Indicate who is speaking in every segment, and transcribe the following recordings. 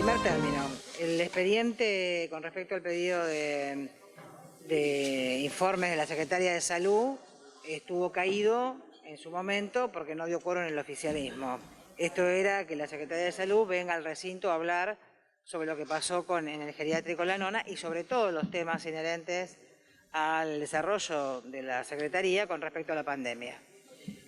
Speaker 1: primer término, el expediente con respecto al pedido de informes de la Secretaría de Salud estuvo caído en su momento porque no dio quórum en el oficialismo. Esto era que la Secretaría de Salud venga al recinto a hablar sobre lo que pasó en el geriátrico La Nona y sobre todo los temas inherentes al desarrollo de la Secretaría con respecto a la pandemia.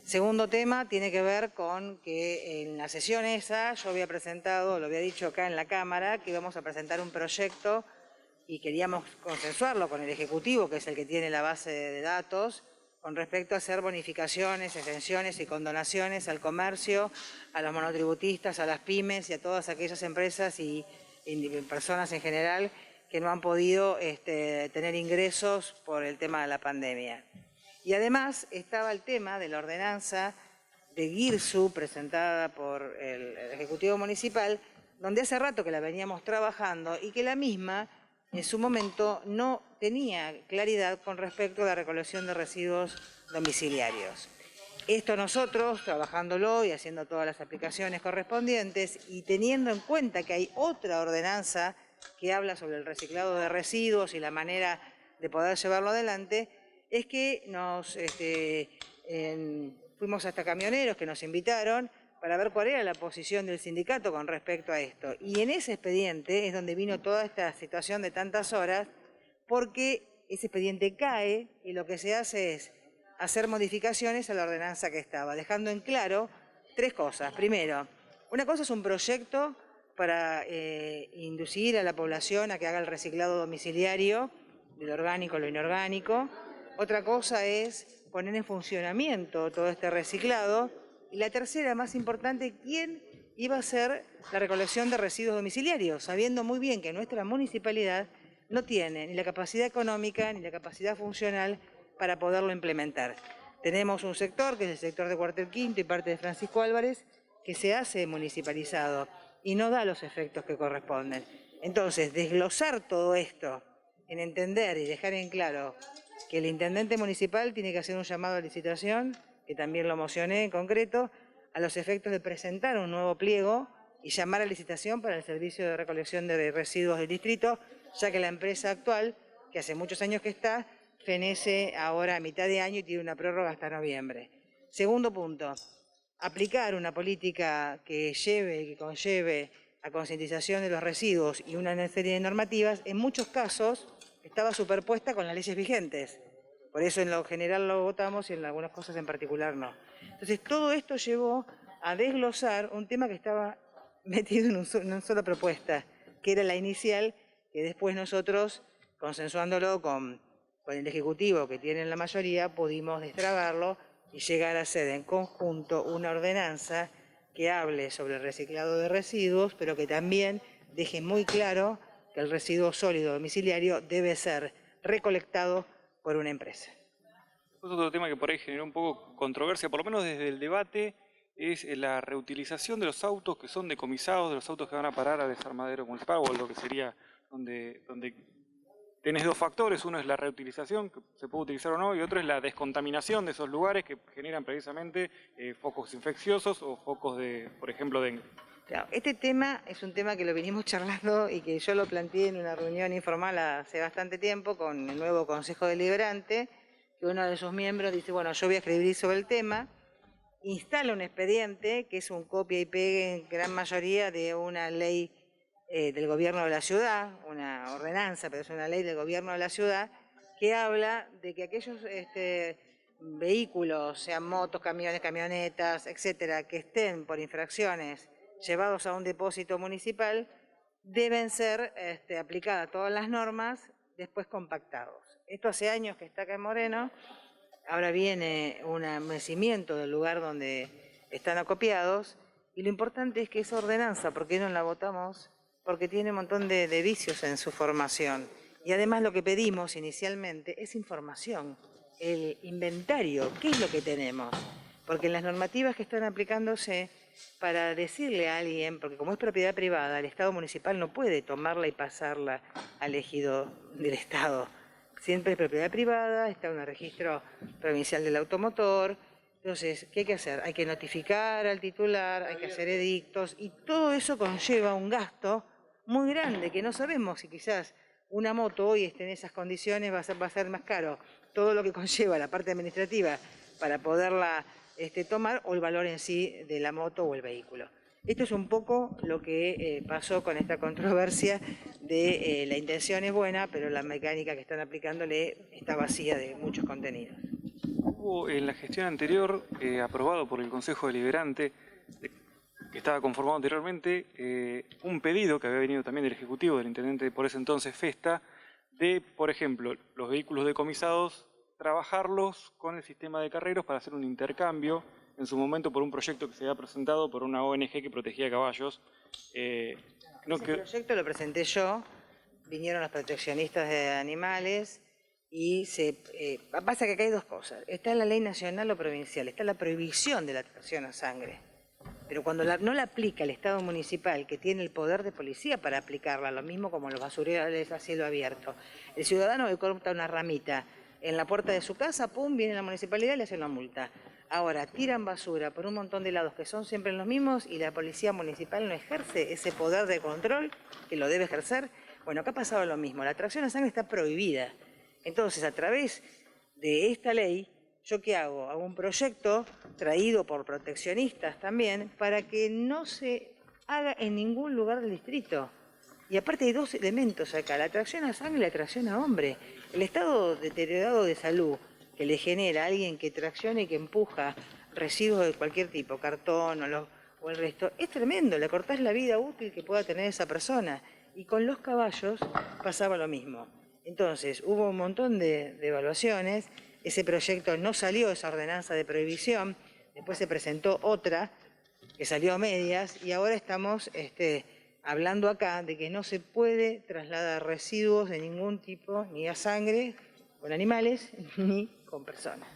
Speaker 1: Segundo tema tiene que ver con que en la sesión esa yo había presentado, lo había dicho acá en la Cámara, que íbamos a presentar un proyecto y queríamos consensuarlo con el Ejecutivo, que es el que tiene la base de datos, con respecto a hacer bonificaciones, exenciones y condonaciones al comercio, a los monotributistas, a las pymes y a todas aquellas empresas y personas en general que no han podido tener ingresos por el tema de la pandemia. Y además estaba el tema de la ordenanza de GIRSU presentada por el Ejecutivo Municipal, donde hace rato que la veníamos trabajando y que la misma en su momento no tenía claridad con respecto a la recolección de residuos domiciliarios. Esto nosotros, trabajándolo y haciendo todas las aplicaciones correspondientes y teniendo en cuenta que hay otra ordenanza que habla sobre el reciclado de residuos y la manera de poder llevarlo adelante, es que fuimos hasta camioneros que nos invitaron para ver cuál era la posición del sindicato con respecto a esto. Y en ese expediente es donde vino toda esta situación de tantas horas, porque ese expediente cae y lo que se hace es hacer modificaciones a la ordenanza que estaba, dejando en claro tres cosas. Primero, una cosa es un proyecto para inducir a la población a que haga el reciclado domiciliario de lo orgánico a lo inorgánico. Otra cosa es poner en funcionamiento todo este reciclado. Y la tercera, más importante, ¿quién iba a hacer la recolección de residuos domiciliarios? Sabiendo muy bien que nuestra municipalidad no tiene ni la capacidad económica ni la capacidad funcional para poderlo implementar. Tenemos un sector, que es el sector de Cuartel Quinto y parte de Francisco Álvarez, que se hace municipalizado y no da los efectos que corresponden. Entonces, desglosar todo esto en entender y dejar en claro que el intendente municipal tiene que hacer un llamado a licitación, que también lo mocioné en concreto, a los efectos de presentar un nuevo pliego y llamar a licitación para el servicio de recolección de residuos del distrito, ya que la empresa actual, que hace muchos años que está, fenece ahora a mitad de año y tiene una prórroga hasta noviembre. Segundo punto, aplicar una política que conlleve a concientización de los residuos y una serie de normativas, en muchos casos estaba superpuesta con las leyes vigentes. Por eso en lo general lo votamos y en algunas cosas en particular no. Entonces todo esto llevó a desglosar un tema que estaba metido en una sola propuesta, que era la inicial, que después nosotros, consensuándolo con el Ejecutivo, que tiene la mayoría, pudimos destrabarlo y llegar a hacer en conjunto una ordenanza que hable sobre el reciclado de residuos, pero que también deje muy claro que el residuo sólido domiciliario debe ser recolectado por una empresa.
Speaker 2: Otro tema que por ahí generó un poco controversia, por lo menos desde el debate, es la reutilización de los autos que son decomisados, de los autos que van a parar al desarmadero municipal, o lo que sería donde tenés dos factores. Uno es la reutilización, que se puede utilizar o no, y otro es la descontaminación de esos lugares que generan precisamente focos infecciosos o focos de, por ejemplo, dengue.
Speaker 1: Claro, este tema es un tema que lo venimos charlando y que yo lo planteé en una reunión informal hace bastante tiempo con el nuevo Consejo Deliberante, que uno de sus miembros dice, bueno, yo voy a escribir sobre el tema, instala un expediente que es un copia y pegue en gran mayoría de una ley del gobierno de la ciudad, una ordenanza, pero es una ley del gobierno de la ciudad, que habla de que aquellos vehículos, sean motos, camiones, camionetas, etcétera, que estén por infracciones llevados a un depósito municipal, deben ser aplicadas todas las normas, después compactados. Esto hace años que está acá en Moreno, ahora viene un amecimiento del lugar donde están acopiados, y lo importante es que esa ordenanza, ¿por qué no la votamos? Porque tiene un montón de vicios en su formación. Y además lo que pedimos inicialmente es información, el inventario, ¿qué es lo que tenemos? Porque en las normativas que están aplicándose, para decirle a alguien, porque como es propiedad privada, el Estado municipal no puede tomarla y pasarla al ejido del Estado. Siempre es propiedad privada, está en el registro provincial del automotor. Entonces, ¿qué hay que hacer? Hay que notificar al titular, hay que hacer edictos, y todo eso conlleva un gasto muy grande, que no sabemos si quizás una moto hoy esté en esas condiciones, va a ser más caro todo lo que conlleva la parte administrativa para poderla tomar, o el valor en sí de la moto o el vehículo. Esto es un poco lo que pasó con esta controversia de la intención es buena, pero la mecánica que están aplicándole está vacía de muchos contenidos.
Speaker 2: Hubo en la gestión anterior, aprobado por el Consejo Deliberante, que estaba conformado anteriormente, un pedido que había venido también del Ejecutivo, del Intendente por ese entonces Festa, de, por ejemplo, los vehículos decomisados, trabajarlos con el sistema de carreros para hacer un intercambio, en su momento por un proyecto que se había presentado por una ONG que protegía caballos.
Speaker 1: Ese proyecto lo presenté yo, vinieron los proteccionistas de animales y pasa que acá hay dos cosas. Está la ley nacional o provincial, está la prohibición de la tracción a sangre. Pero cuando no la aplica el Estado municipal, que tiene el poder de policía para aplicarla, lo mismo como los basurales a cielo abierto, el ciudadano que corta una ramita en la puerta de su casa, pum, viene la municipalidad y le hace una multa. Ahora, tiran basura por un montón de lados que son siempre los mismos y la policía municipal no ejerce ese poder de control que lo debe ejercer. Bueno, acá ha pasado lo mismo, la tracción a sangre está prohibida. Entonces, a través de esta ley, ¿yo qué hago? Hago un proyecto traído por proteccionistas también para que no se haga en ningún lugar del distrito. Y aparte hay dos elementos acá, la tracción a sangre y la tracción a hombre. El estado deteriorado de salud que le genera a alguien que tracciona y que empuja residuos de cualquier tipo, cartón o el resto, es tremendo, le cortás la vida útil que pueda tener esa persona. Y con los caballos pasaba lo mismo. Entonces, hubo un montón de evaluaciones, ese proyecto no salió, esa ordenanza de prohibición, después se presentó otra que salió a medias y ahora estamos hablando acá de que no se puede trasladar residuos de ningún tipo, ni a sangre con animales, ni con personas.